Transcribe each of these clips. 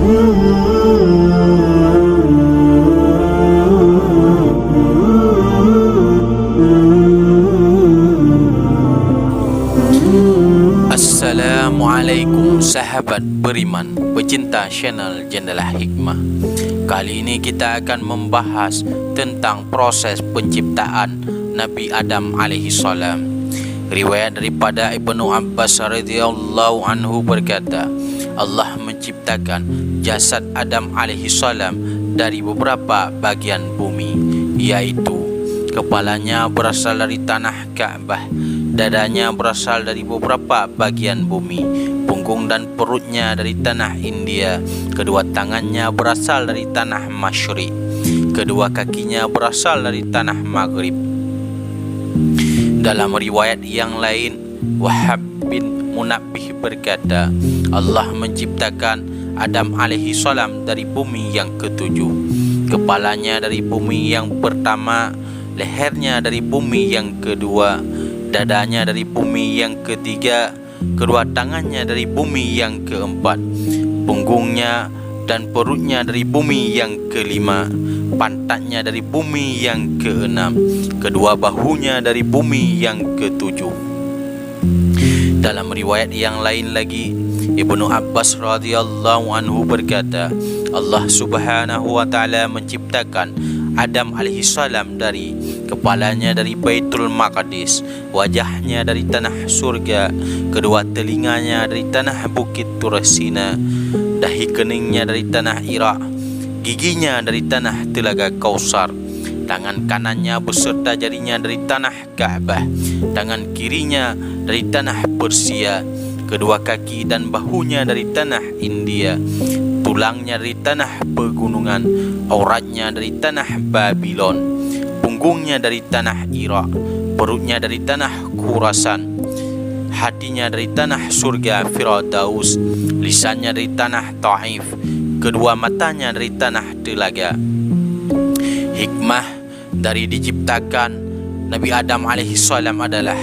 Assalamualaikum sahabat beriman, pecinta channel Jendela Hikmah. Kali ini kita akan membahas tentang proses penciptaan Nabi Adam alaihi salam. Riwayat daripada Ibnu Abbas radhiyallahu anhu berkata, Allah menciptakan jasad Adam alaihi salam dari beberapa bagian bumi, yaitu kepalanya berasal dari tanah Ka'bah, dadanya berasal dari beberapa bagian bumi, punggung dan perutnya dari tanah India, kedua tangannya berasal dari tanah Masyriq, kedua kakinya berasal dari tanah Maghrib. Dalam riwayat yang lain, Wahab bin Munabbih berkata, Allah menciptakan Adam alaihi salam dari bumi yang ketujuh, kepalanya dari bumi yang pertama, lehernya dari bumi yang kedua, dadanya dari bumi yang ketiga, kedua tangannya dari bumi yang keempat, punggungnya dan perutnya dari bumi yang kelima, pantatnya dari bumi yang keenam, kedua bahunya dari bumi yang ketujuh. Dalam riwayat yang lain lagi, Ibnu Abbas radhiyallahu anhu berkata, Allah subhanahu wa ta'ala menciptakan Adam alaihi salam dari kepalanya dari Baitul Maqdis, wajahnya dari tanah surga, kedua telinganya dari tanah Bukit Tursina, dahi keningnya dari tanah Irak, giginya dari tanah Telaga Kausar, tangan kanannya beserta jarinya dari tanah Ka'bah, tangan kirinya dari tanah Persia, kedua kaki dan bahunya dari tanah India, tulangnya dari tanah pegunungan, auratnya dari tanah Babylon, punggungnya dari tanah Irak, perutnya dari tanah Khurasan, hatinya dari tanah surga Firdaus, lisannya dari tanah Taif, kedua matanya dari tanah Telaga. Hikmah dari diciptakan Nabi Adam alaihi salam adalah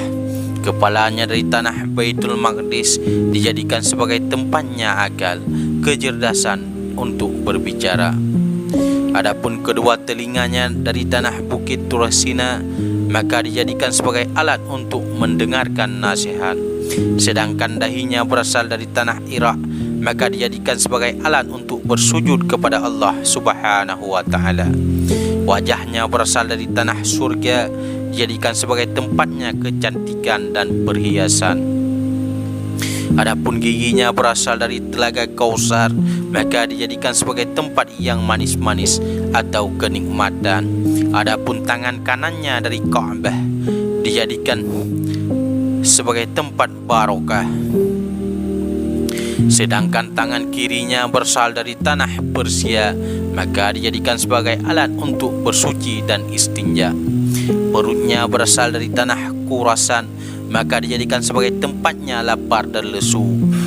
kepalanya dari tanah Baitul Maqdis dijadikan sebagai tempatnya akal, kecerdasan untuk berbicara. Adapun kedua telinganya dari tanah Bukit Tursina, maka dijadikan sebagai alat untuk mendengarkan nasihat. Sedangkan dahinya berasal dari tanah Irak, maka dijadikan sebagai alat untuk bersujud kepada Allah subhanahu wa ta'ala. Wajahnya berasal dari tanah surga, dijadikan sebagai tempatnya kecantikan dan perhiasan. Adapun giginya berasal dari Telaga Kausar, maka dijadikan sebagai tempat yang manis-manis atau kenikmatan. Adapun tangan kanannya dari Ka'bah dijadikan sebagai tempat barokah. Sedangkan tangan kirinya berasal dari tanah Persia, maka dijadikan sebagai alat untuk bersuci dan istinja. Perutnya berasal dari tanah Khurasan, maka dijadikan sebagai tempatnya lapar dan lesu.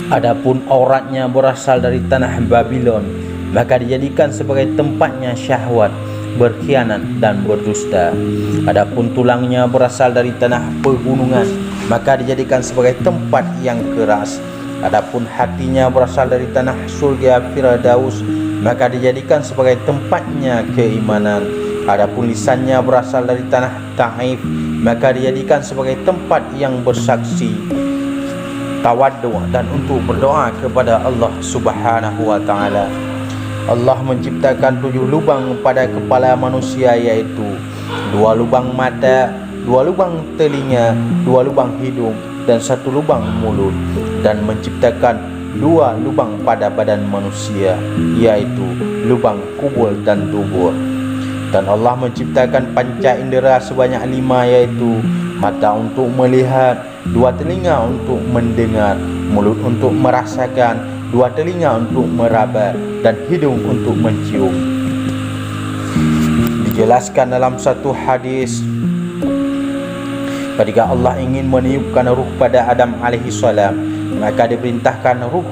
Adapun auratnya berasal dari tanah Babylon, maka dijadikan sebagai tempatnya syahwat, berkhianat dan berdusta. Adapun tulangnya berasal dari tanah pegunungan, maka dijadikan sebagai tempat yang keras. Adapun hatinya berasal dari tanah surga Firdaus, maka dijadikan sebagai tempatnya keimanan. Adapun lisannya berasal dari tanah Taif, maka dijadikan sebagai tempat yang bersaksi, tawaddu dan untuk berdoa kepada Allah subhanahu wa ta'ala. Allah menciptakan 7 lubang pada kepala manusia, yaitu 2 lubang mata, 2 lubang telinga, 2 lubang hidung dan 1 lubang mulut, dan menciptakan 2 lubang pada badan manusia, yaitu lubang kubul dan dubur. Dan Allah menciptakan panca indera sebanyak 5, yaitu mata untuk melihat, 2 telinga untuk mendengar, mulut untuk merasakan, 2 telinga untuk meraba, dan hidung untuk mencium. Dijelaskan dalam satu hadis, ketika Allah ingin meniupkan ruh pada Adam alaihi salam, maka diperintahkan ruh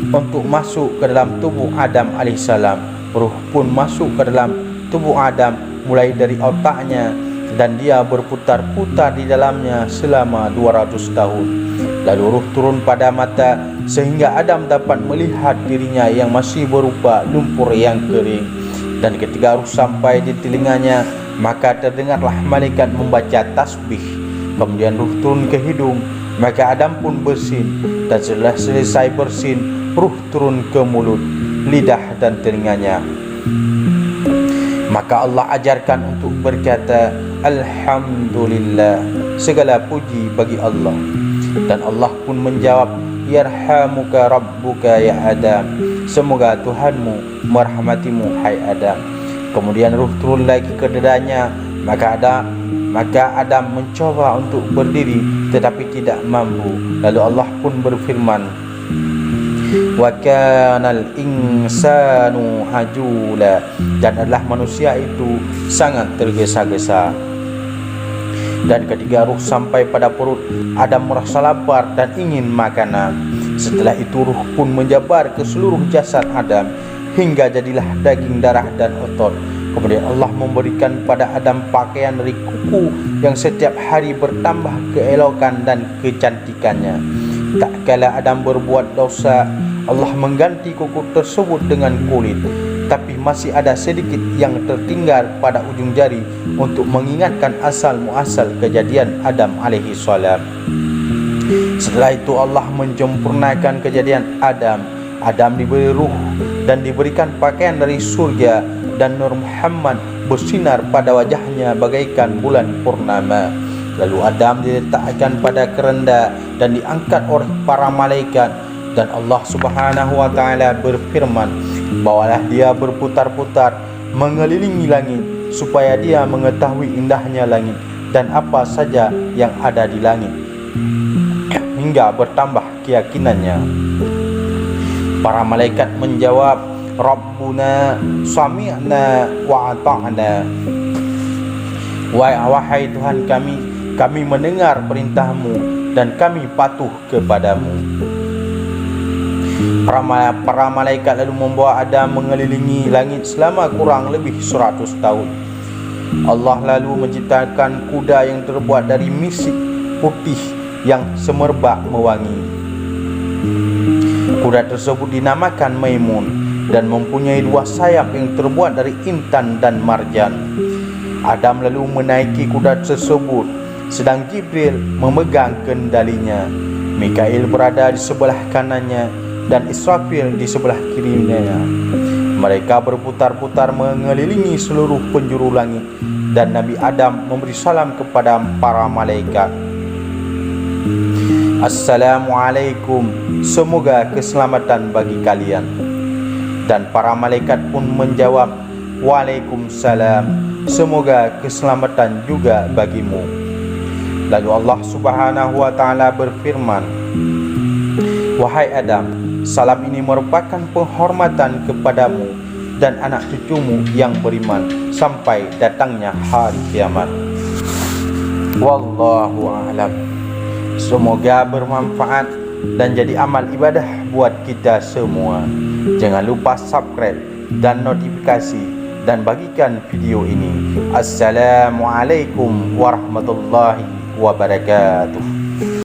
untuk masuk ke dalam tubuh Adam alaihi salam. Ruh pun masuk ke dalam tubuh Adam mulai dari otaknya, dan dia berputar-putar di dalamnya selama 200 tahun. Lalu ruh turun pada mata, sehingga Adam dapat melihat dirinya yang masih berupa lumpur yang kering. Dan ketika ruh sampai di telinganya, maka terdengarlah malaikat membaca tasbih. Kemudian ruh turun ke hidung, maka Adam pun bersin, dan setelah selesai bersin, ruh turun ke mulut, lidah dan telinganya. Maka Allah ajarkan untuk berkata, Alhamdulillah, segala puji bagi Allah. Dan Allah pun menjawab, Yarhamuka Rabbuka ya Adam, semoga Tuhanmu merahmatimu hai Adam. Kemudian ruh turun lagi ke dadanya, maka Adam mencoba untuk berdiri tetapi tidak mampu. Lalu Allah pun berfirman, Wa kanal insanu ajula, dan adalah manusia itu sangat tergesa-gesa. Dan ketika ruh sampai pada perut, Adam merasa lapar dan ingin makanan. Setelah itu ruh pun menjabar ke seluruh jasad Adam hingga jadilah daging, darah dan otot. Kemudian Allah memberikan pada Adam pakaian dari kuku yang setiap hari bertambah keelokan dan kecantikannya. Tak kala Adam berbuat dosa, Allah mengganti kuku tersebut dengan kulit, tapi masih ada sedikit yang tertinggal pada ujung jari untuk mengingatkan asal muasal kejadian Adam alaihi salam. Setelah itu Allah menyempurnakan kejadian Adam. Adam diberi ruh dan diberikan pakaian dari surga, dan Nur Muhammad bersinar pada wajahnya bagaikan bulan purnama. Lalu Adam diletakkan pada kerenda dan diangkat oleh para malaikat, dan Allah Subhanahu wa taala berfirman, bawalah dia berputar-putar mengelilingi langit supaya dia mengetahui indahnya langit dan apa saja yang ada di langit, hingga bertambah keyakinannya. Para malaikat menjawab, Rabbuna sami'na wa ata'na. Wahai Tuhan kami mendengar perintahmu dan kami patuh kepadamu. Para malaikat lalu membawa Adam mengelilingi langit selama kurang lebih 100 tahun. Allah lalu menciptakan kuda yang terbuat dari misik putih yang semerbak mewangi. Kuda tersebut dinamakan Maimun dan mempunyai 2 sayap yang terbuat dari intan dan marjan. Adam lalu menaiki kuda tersebut, sedang Jibril memegang kendalinya. Mikail berada di sebelah kanannya dan Israfil di sebelah kirinya. Mereka berputar-putar mengelilingi seluruh penjuru langit, dan Nabi Adam memberi salam kepada para malaikat. Assalamualaikum, semoga keselamatan bagi kalian. Dan para malaikat pun menjawab, Waalaikumsalam, semoga keselamatan juga bagimu. Lalu Allah Subhanahu wa taala berfirman, Wahai Adam, salam ini merupakan penghormatan kepadamu dan anak cucumu yang beriman sampai datangnya hari kiamat. Wallahu a'lam. Semoga bermanfaat dan jadi amal ibadah buat kita semua. Jangan lupa subscribe dan notifikasi dan bagikan video ini. Assalamualaikum warahmatullahi wabarakatuh.